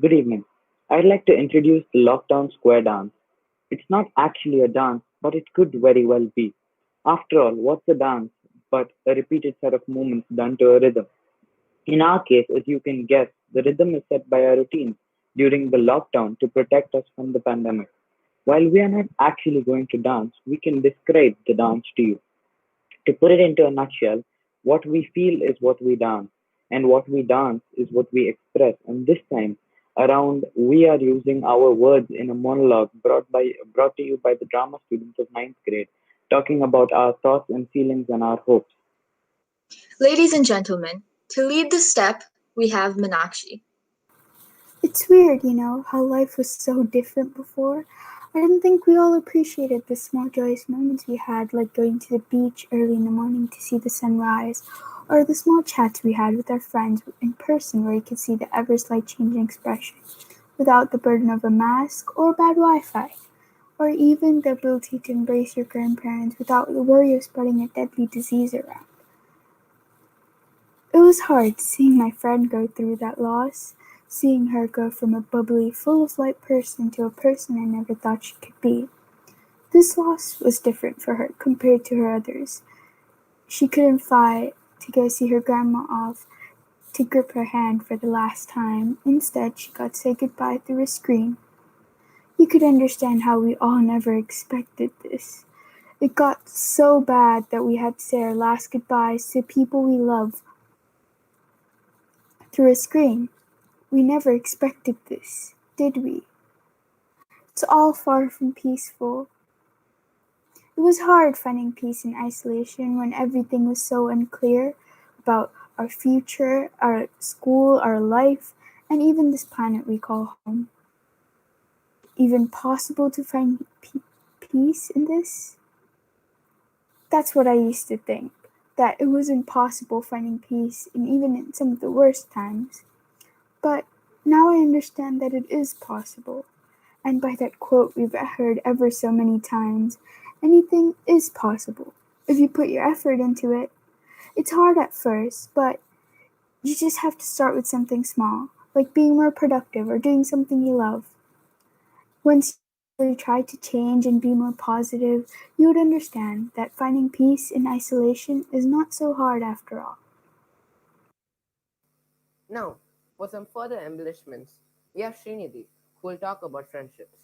Good evening. I'd like to introduce the lockdown square dance. It's not actually a dance, but it could very well be. After all, what's a dance but a repeated set of movements done to a rhythm? In our case, as you can guess, the rhythm is set by our routine during the lockdown to protect us from the pandemic. While we are not actually going to dance, we can describe the dance to you. To put it into a nutshell, what we feel is what we dance, and what we dance is what we express. And this time around, we are using our words in a monologue brought to you by the drama students of ninth grade, talking about our thoughts and feelings and our hopes. Ladies and gentlemen, to lead the step, we have Meenakshi. It's weird, how life was so different before. I didn't think we all appreciated the small joyous moments we had, like going to the beach early in the morning to see the sunrise, or the small chats we had with our friends in person where you could see the ever slight changing expression without the burden of a mask or bad Wi Fi, or even the ability to embrace your grandparents without the worry of spreading a deadly disease around. It was hard seeing my friend go through that loss, seeing her go from a bubbly, full of life person to a person I never thought she could be. This loss was different for her compared to her others. She couldn't fly to go see her grandma off to grip her hand for the last time. Instead, she got to say goodbye through a screen. You could understand how we all never expected this. It got so bad that we had to say our last goodbyes to people we love through a screen. We never expected this, did we? It's all far from peaceful. It was hard finding peace in isolation when everything was so unclear about our future, our school, our life, and even this planet we call home. Even possible to find peace in this? That's what I used to think, that it was impossible finding peace, and even in some of the worst times. But now I understand that it is possible. And by that quote we've heard ever so many times, anything is possible if you put your effort into it. It's hard at first, but you just have to start with something small, like being more productive or doing something you love. Once you actually try to change and be more positive, you would understand that finding peace in isolation is not so hard after all. Now, for some further embellishments, we have Srinidhi, who will talk about friendships.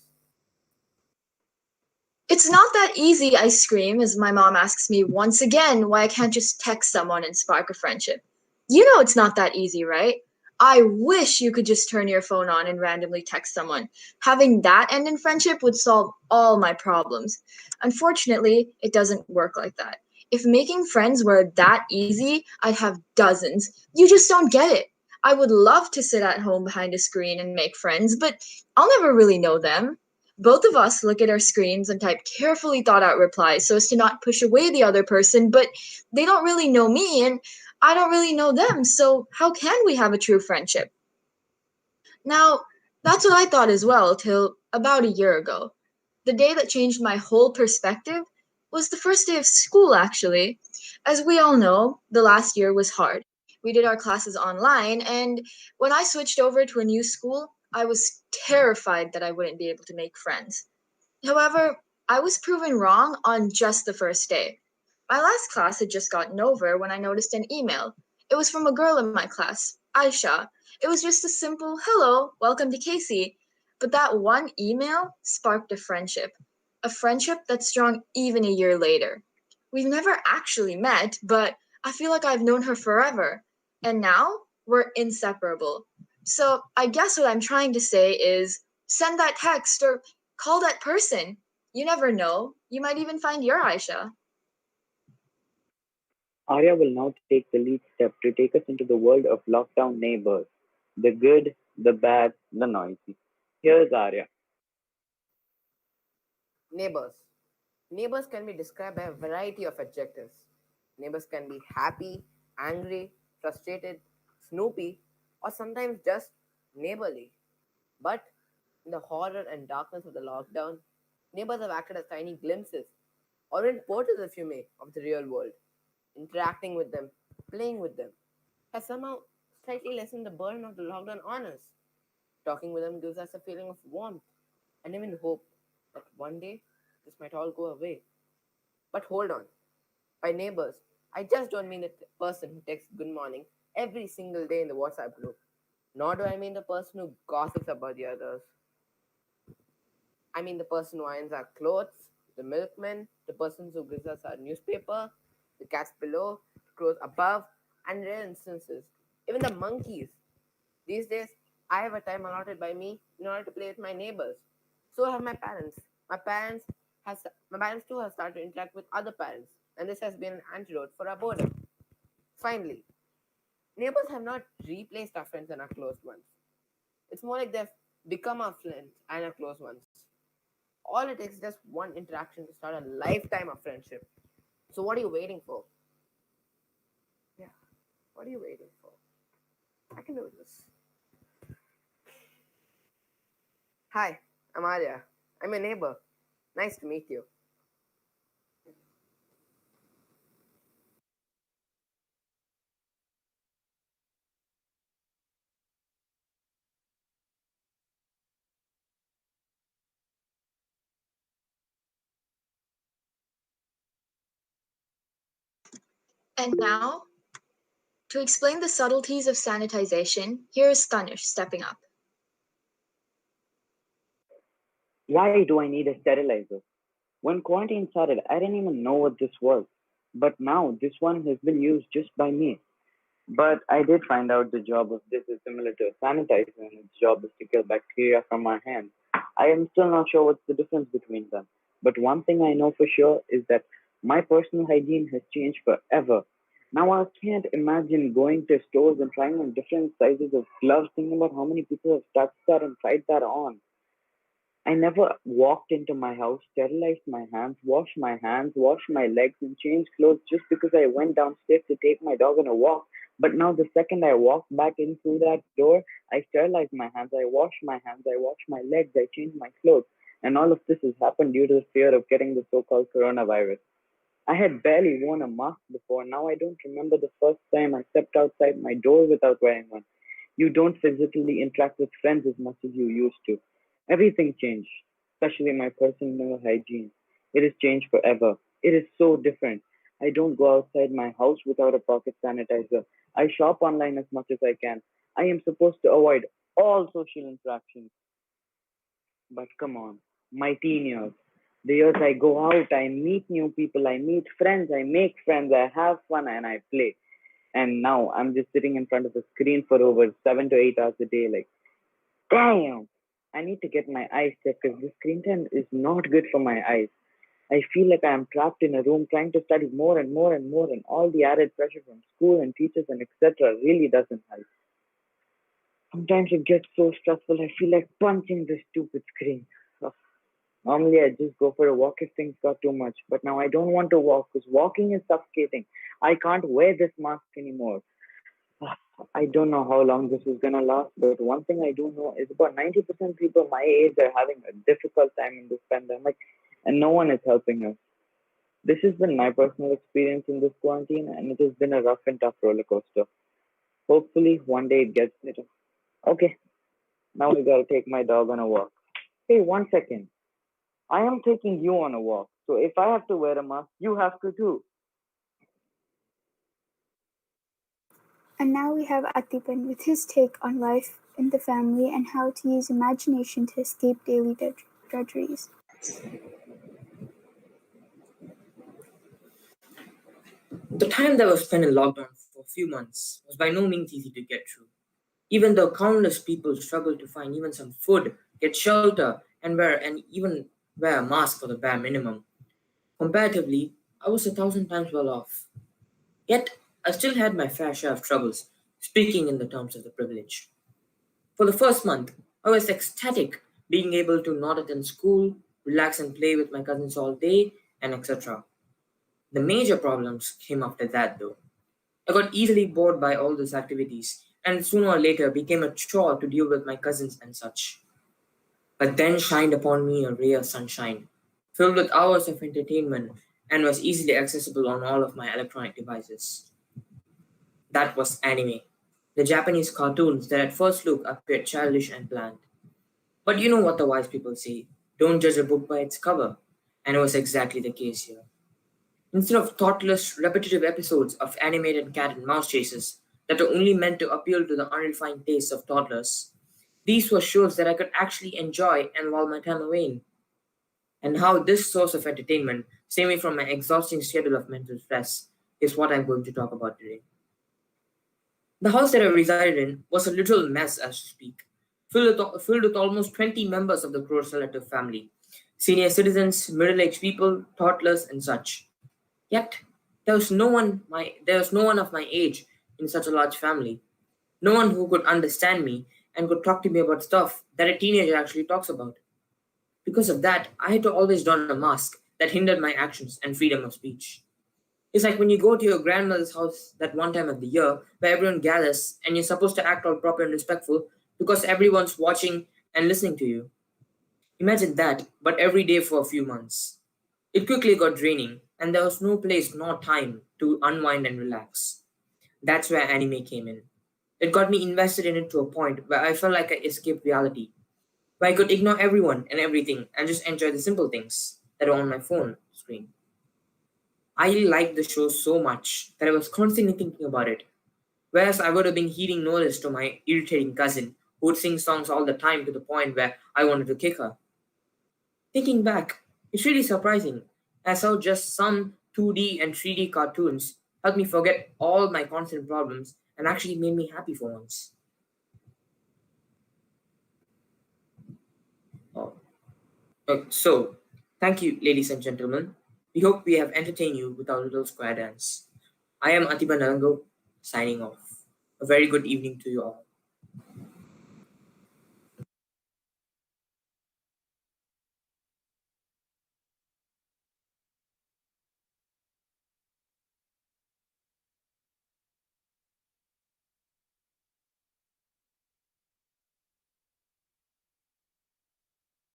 It's not that easy, I scream as my mom asks me once again why I can't just text someone and spark a friendship. You know it's not that easy, right? I wish you could just turn your phone on and randomly text someone. Having that end in friendship would solve all my problems. Unfortunately, it doesn't work like that. If making friends were that easy, I'd have dozens. You just don't get it. I would love to sit at home behind a screen and make friends, but I'll never really know them. Both of us look at our screens and type carefully thought out replies so as to not push away the other person, but they don't really know me and I don't really know them, so how can we have a true friendship? Now, that's what I thought as well till about a year ago. The day that changed my whole perspective was the first day of school, actually. As we all know, the last year was hard. We did our classes online, and when I switched over to a new school, I was terrified that I wouldn't be able to make friends. However, I was proven wrong on just the first day. My last class had just gotten over when I noticed an email. It was from a girl in my class, Aisha. It was just a simple, hello, welcome to Casey. But that one email sparked a friendship that's strong even a year later. We've never actually met, but I feel like I've known her forever. And now we're inseparable. So I guess what I'm trying to say is send that text or call that person. You never know. You might even find your Aisha. Arya will now take the lead step to take us into the world of lockdown neighbors, the good, the bad, the noisy. Here's Arya. Neighbors. Neighbors can be described by a variety of adjectives. Neighbors can be happy, angry, frustrated, snoopy, or sometimes just neighborly. But in the horror and darkness of the lockdown, neighbors have acted as tiny glimpses, or in portals, if you may, of the real world. Interacting with them, playing with them, has somehow slightly lessened the burden of the lockdown on us. Talking with them gives us a feeling of warmth and even hope that one day this might all go away. But hold on, by neighbors, I just don't mean the person who texts good morning every single day in the WhatsApp group. Nor do I mean the person who gossips about the others. I mean the person who irons our clothes, the milkman, the person who gives us our newspaper, the cats below, the crows above, and rare instances, even the monkeys. These days, I have a time allotted by me in order to play with my neighbors. So have my parents. My parents too have started to interact with other parents, and this has been an antidote for our boredom. Finally, neighbors have not replaced our friends and our close ones. It's more like they've become our friends and our close ones. All it takes is just one interaction to start a lifetime of friendship. So what are you waiting for? Yeah, what are you waiting for? I can do this. Hi, I'm Arya. I'm your neighbor. Nice to meet you. And now, to explain the subtleties of sanitization, here is Tanush stepping up. Why do I need a sterilizer? When quarantine started, I didn't even know what this was. But now this one has been used just by me. But I did find out the job of this is similar to a sanitizer, and its job is to kill bacteria from our hands. I am still not sure what's the difference between them. But one thing I know for sure is that my personal hygiene has changed forever. Now I can't imagine going to stores and trying on different sizes of gloves, thinking about how many people have touched that and tried that on. I never walked into my house, sterilized my hands, washed my legs, and changed clothes just because I went downstairs to take my dog on a walk. But now, the second I walk back in through that door, I sterilize my hands, I wash my legs, I change my clothes. And all of this has happened due to the fear of getting the so called coronavirus. I had barely worn a mask before. Now I don't remember the first time I stepped outside my door without wearing one. You don't physically interact with friends as much as you used to. Everything changed, especially my personal hygiene. It has changed forever. It is so different. I don't go outside my house without a pocket sanitizer. I shop online as much as I can. I am supposed to avoid all social interactions. But come on, my teen years. The years I go out, I meet new people, I meet friends, I make friends, I have fun, and I play. And now I'm just sitting in front of a screen for over 7 to 8 hours a day. Like, damn, I need to get my eyes checked because this screen time is not good for my eyes. I feel like I am trapped in a room trying to study more and more and more, and all the added pressure from school and teachers and etc. really doesn't help. Sometimes it gets so stressful, I feel like punching the stupid screen. Ugh. Normally, I just go for a walk if things got too much, but now I don't want to walk because walking is suffocating. I can't wear this mask anymore. I don't know how long this is gonna last, but one thing I do know is about 90% people my age are having a difficult time in this pandemic, and no one is helping us. This has been my personal experience in this quarantine, and it has been a rough and tough roller coaster. Hopefully, one day it gets better. Okay, now I gotta take my dog on a walk. Hey, one second. I am taking you on a walk, so if I have to wear a mask, you have to too. And now we have Atipan with his take on life in the family and how to use imagination to escape daily drudgeries. The time that was spent in lockdown for a few months was by no means easy to get through. Even though countless people struggled to find even some food, get shelter, and even wear a mask for the bare minimum. Comparatively, I was 1,000 times well off. Yet, I still had my fair share of troubles, speaking in the terms of the privilege. For the first month, I was ecstatic being able to not attend school, relax and play with my cousins all day, and etc. The major problems came after that though. I got easily bored by all these activities, and sooner or later became a chore to deal with my cousins and such. But then shined upon me a ray of sunshine, filled with hours of entertainment, and was easily accessible on all of my electronic devices. That was anime. The Japanese cartoons that at first look appeared childish and bland. But you know what the wise people say, don't judge a book by its cover. And it was exactly the case here. Instead of thoughtless, repetitive episodes of animated cat and mouse chases that are only meant to appeal to the unrefined tastes of toddlers, these were shows that I could actually enjoy and while my time away in. And how this source of entertainment saved me from my exhausting schedule of mental stress is what I'm going to talk about today. The house that I resided in was a literal mess, as to speak, filled with almost 20 members of the Crow's relative family, senior citizens, middle aged people, toddlers, and such. Yet, there was no one of my age in such a large family. No one who could understand me and could talk to me about stuff that a teenager actually talks about. Because of that, I had to always don a mask that hindered my actions and freedom of speech. It's like when you go to your grandmother's house that one time of the year where everyone gathers and you're supposed to act all proper and respectful because everyone's watching and listening to you. Imagine that, but every day for a few months. It quickly got draining, and there was no place nor time to unwind and relax. That's where anime came in. It got me invested in it to a point where I felt like I escaped reality, where I could ignore everyone and everything and just enjoy the simple things that are on my phone screen. I liked the show so much that I was constantly thinking about it, whereas I would have been heeding notice to my irritating cousin who would sing songs all the time to the point where I wanted to kick her. Thinking back, it's really surprising as how just some 2D and 3D cartoons helped me forget all my constant problems and actually made me happy for once. Oh. So, thank you, ladies and gentlemen. We hope we have entertained you with our little square dance. I am Atiba Nalango, signing off. A very good evening to you all.